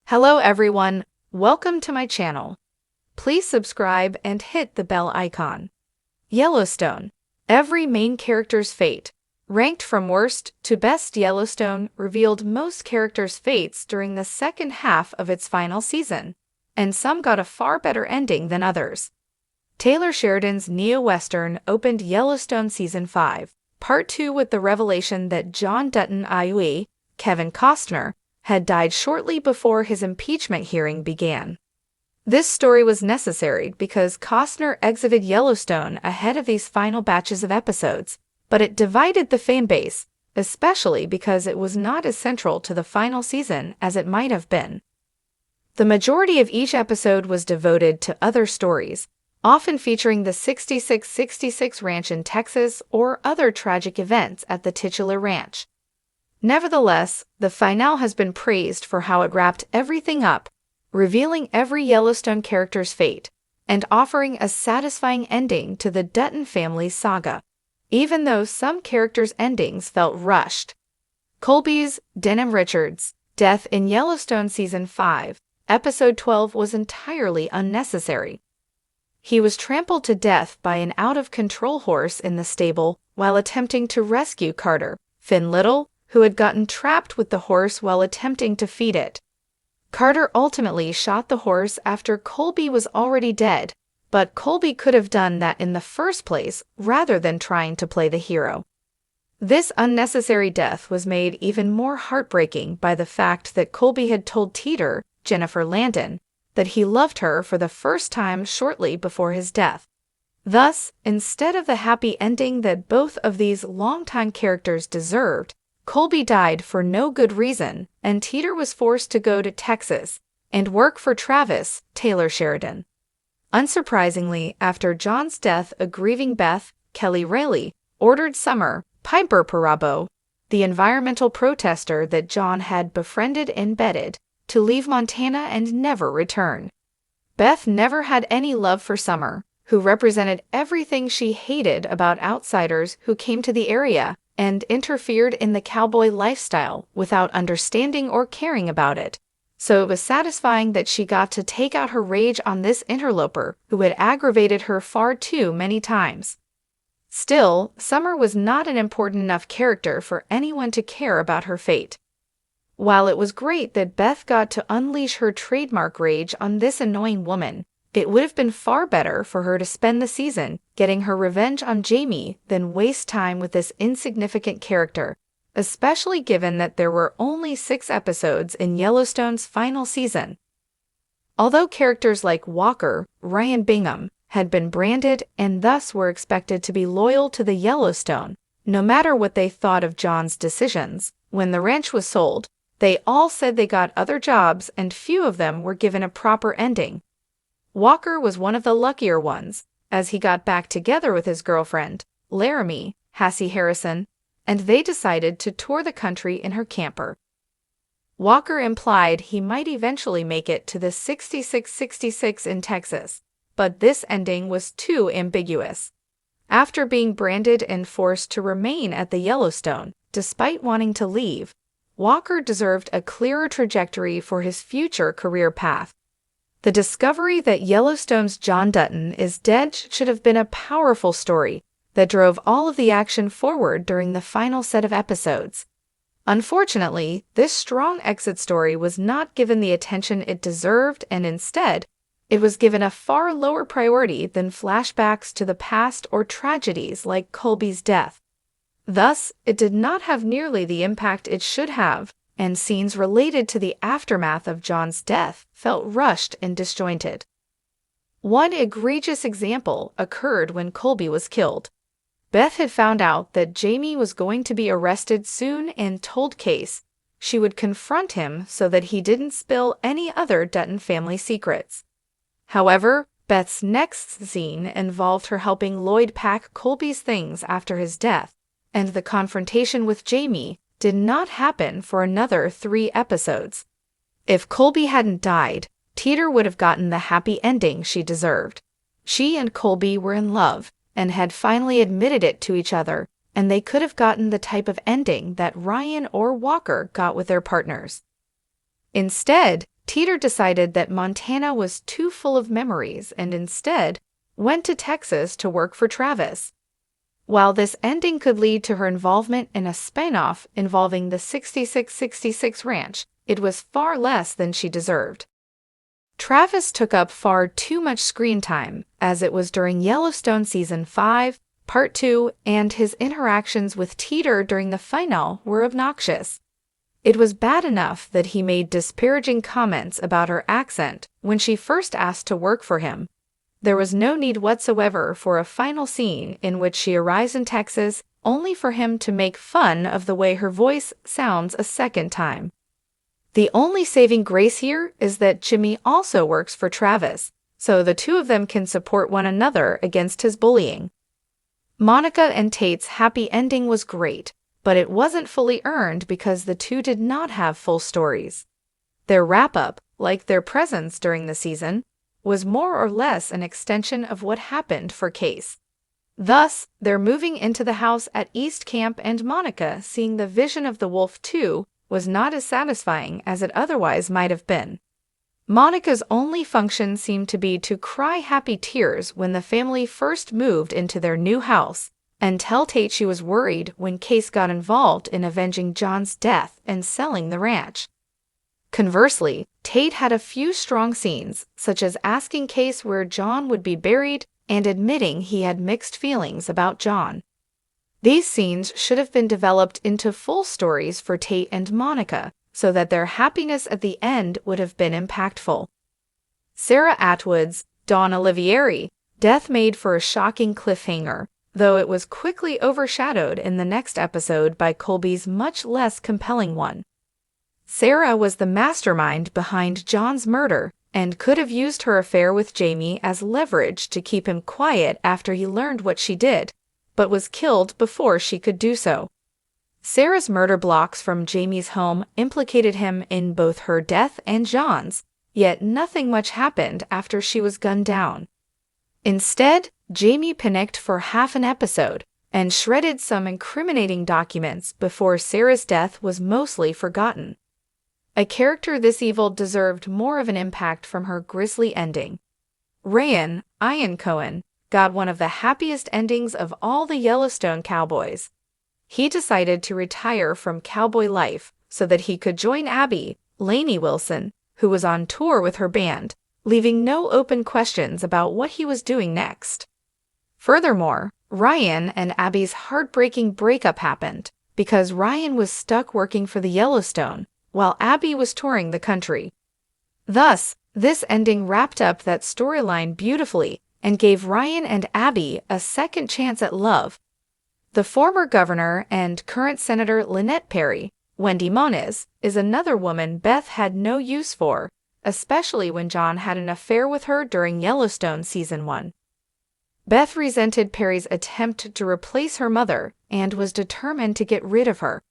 Hello everyone, welcome to my channel. Please subscribe and hit the bell icon. Yellowstone. Every main character's fate. Ranked from worst to best, Yellowstone revealed most characters' fates during the second half of its final season, and some got a far better ending than others. Taylor Sheridan's neo-western opened Yellowstone Season 5, Part 2 with the revelation that John Dutton i.e. Kevin Costner had died shortly before his impeachment hearing began. This story was necessary because Costner exited Yellowstone ahead of these final batches of episodes, but it divided the fan base, especially because it was not as central to the final season as it might have been. The majority of each episode was devoted to other stories, often featuring the 6666 Ranch in Texas or other tragic events at the titular ranch. Nevertheless, the finale has been praised for how it wrapped everything up, revealing every Yellowstone character's fate, and offering a satisfying ending to the Dutton family's saga, even though some characters' endings felt rushed. Colby's Denham Richards' death in Yellowstone Season 5, Episode 12 was entirely unnecessary. He was trampled to death by an out-of-control horse in the stable while attempting to rescue Carter, Finn Little, who had gotten trapped with the horse while attempting to feed it. Carter ultimately shot the horse after Colby was already dead, but Colby could have done that in the first place rather than trying to play the hero. This unnecessary death was made even more heartbreaking by the fact that Colby had told Teeter, Jennifer Landon, that he loved her for the first time shortly before his death. Thus, instead of the happy ending that both of these longtime characters deserved, Colby died for no good reason, and Teeter was forced to go to Texas and work for Travis, Taylor Sheridan. Unsurprisingly, after John's death, a grieving Beth, Kelly Rayleigh, ordered Summer, Piper Perabo, the environmental protester that John had befriended and bedded, to leave Montana and never return. Beth never had any love for Summer, who represented everything she hated about outsiders who came to the area and interfered in the cowboy lifestyle without understanding or caring about it. So it was satisfying that she got to take out her rage on this interloper who had aggravated her far too many times. Still, Summer was not an important enough character for anyone to care about her fate. While it was great that Beth got to unleash her trademark rage on this annoying woman, it would have been far better for her to spend the season getting her revenge on Jamie than waste time with this insignificant character, especially given that there were only 6 episodes in Yellowstone's final season. Although characters like Walker, Ryan Bingham, had been branded and thus were expected to be loyal to the Yellowstone, no matter what they thought of John's decisions, when the ranch was sold, they all said they got other jobs and few of them were given a proper ending. Walker was one of the luckier ones, as he got back together with his girlfriend, Laramie, Hassie Harrison, and they decided to tour the country in her camper. Walker implied he might eventually make it to the 6666 in Texas, but this ending was too ambiguous. After being branded and forced to remain at the Yellowstone, despite wanting to leave, Walker deserved a clearer trajectory for his future career path. The discovery that Yellowstone's John Dutton is dead should have been a powerful story that drove all of the action forward during the final set of episodes. Unfortunately, this strong exit story was not given the attention it deserved, and instead, it was given a far lower priority than flashbacks to the past or tragedies like Colby's death. Thus, it did not have nearly the impact it should have, and scenes related to the aftermath of John's death felt rushed and disjointed. One egregious example occurred when Colby was killed. Beth had found out that Jamie was going to be arrested soon and told Case she would confront him so that he didn't spill any other Dutton family secrets. However, Beth's next scene involved her helping Lloyd pack Colby's things after his death, and the confrontation with Jamie did not happen for another 3 episodes. If Colby hadn't died, Teeter would have gotten the happy ending she deserved. She and Colby were in love and had finally admitted it to each other, and they could have gotten the type of ending that Ryan or Walker got with their partners. Instead, Teeter decided that Montana was too full of memories and instead went to Texas to work for Travis. While this ending could lead to her involvement in a spinoff involving the 6666 Ranch, it was far less than she deserved. Travis took up far too much screen time, as it was during Yellowstone Season 5, Part 2, and his interactions with Teeter during the finale were obnoxious. It was bad enough that he made disparaging comments about her accent when she first asked to work for him. There was no need whatsoever for a final scene in which she arrives in Texas only for him to make fun of the way her voice sounds a second time. The only saving grace here is that Jimmy also works for Travis, so the two of them can support one another against his bullying. Monica and Tate's happy ending was great, but it wasn't fully earned because the two did not have full stories. Their wrap-up, like their presence during the season, was more or less an extension of what happened for Case. Thus, their moving into the house at East Camp and Monica seeing the vision of the wolf too was not as satisfying as it otherwise might have been. Monica's only function seemed to be to cry happy tears when the family first moved into their new house, and tell Tate she was worried when Case got involved in avenging John's death and selling the ranch. Conversely, Tate had a few strong scenes, such as asking Case where John would be buried and admitting he had mixed feelings about John. These scenes should have been developed into full stories for Tate and Monica, so that their happiness at the end would have been impactful. Sarah Atwood's Dawn Olivieri death made for a shocking cliffhanger, though it was quickly overshadowed in the next episode by Colby's much less compelling one. Sarah was the mastermind behind John's murder and could have used her affair with Jamie as leverage to keep him quiet after he learned what she did, but was killed before she could do so. Sarah's murder blocks from Jamie's home implicated him in both her death and John's, yet nothing much happened after she was gunned down. Instead, Jamie panicked for half an episode and shredded some incriminating documents before Sarah's death was mostly forgotten. A character this evil deserved more of an impact from her grisly ending. Ryan, Ian Cohen, got one of the happiest endings of all the Yellowstone cowboys. He decided to retire from cowboy life so that he could join Abby, Lainey Wilson, who was on tour with her band, leaving no open questions about what he was doing next. Furthermore, Ryan and Abby's heartbreaking breakup happened because Ryan was stuck working for the Yellowstone while Abby was touring the country. Thus, this ending wrapped up that storyline beautifully and gave Ryan and Abby a second chance at love. The former governor and current Senator Lynette Perry, Wendy Moniz, is another woman Beth had no use for, especially when John had an affair with her during Yellowstone Season 1. Beth resented Perry's attempt to replace her mother and was determined to get rid of her.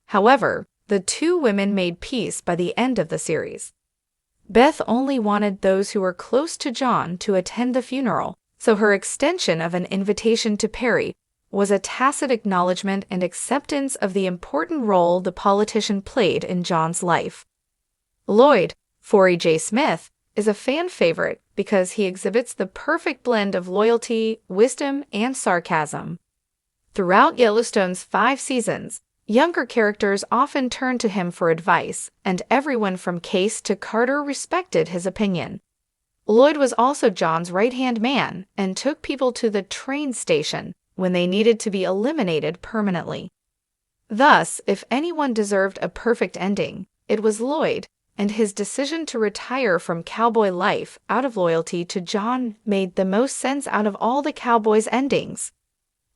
However, the two women made peace by the end of the series. Beth only wanted those who were close to John to attend the funeral, so her extension of an invitation to Perry was a tacit acknowledgement and acceptance of the important role the politician played in John's life. Lloyd, Forey J. Smith, is a fan favorite because he exhibits the perfect blend of loyalty, wisdom, and sarcasm. Throughout Yellowstone's 5 seasons, younger characters often turned to him for advice, and everyone from Case to Carter respected his opinion. Lloyd was also John's right-hand man and took people to the train station when they needed to be eliminated permanently. Thus, if anyone deserved a perfect ending, it was Lloyd, and his decision to retire from cowboy life out of loyalty to John made the most sense out of all the cowboys' endings.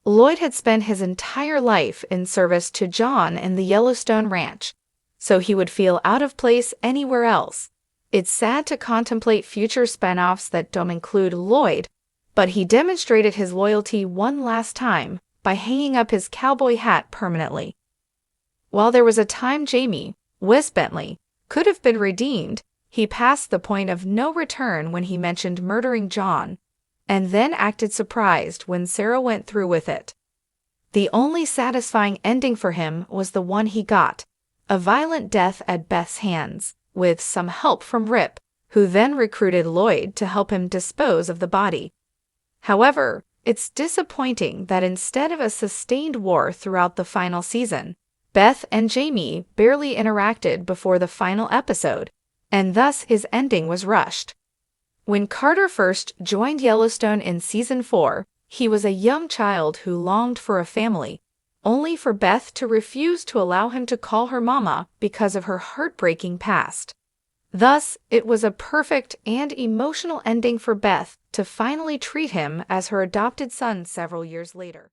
Lloyd had spent his entire life in service to John in the Yellowstone Ranch, so he would feel out of place anywhere else. It's sad to contemplate future spinoffs that don't include Lloyd, but he demonstrated his loyalty one last time by hanging up his cowboy hat permanently. While there was a time Jamie, Wes Bentley, could have been redeemed, he passed the point of no return when he mentioned murdering John, and then acted surprised when Sarah went through with it. The only satisfying ending for him was the one he got, a violent death at Beth's hands, with some help from Rip, who then recruited Lloyd to help him dispose of the body. However, it's disappointing that instead of a sustained war throughout the final season, Beth and Jamie barely interacted before the final episode, and thus his ending was rushed. When Carter first joined Yellowstone in Season 4, he was a young child who longed for a family, only for Beth to refuse to allow him to call her mama because of her heartbreaking past. Thus, it was a perfect and emotional ending for Beth to finally treat him as her adopted son several years later.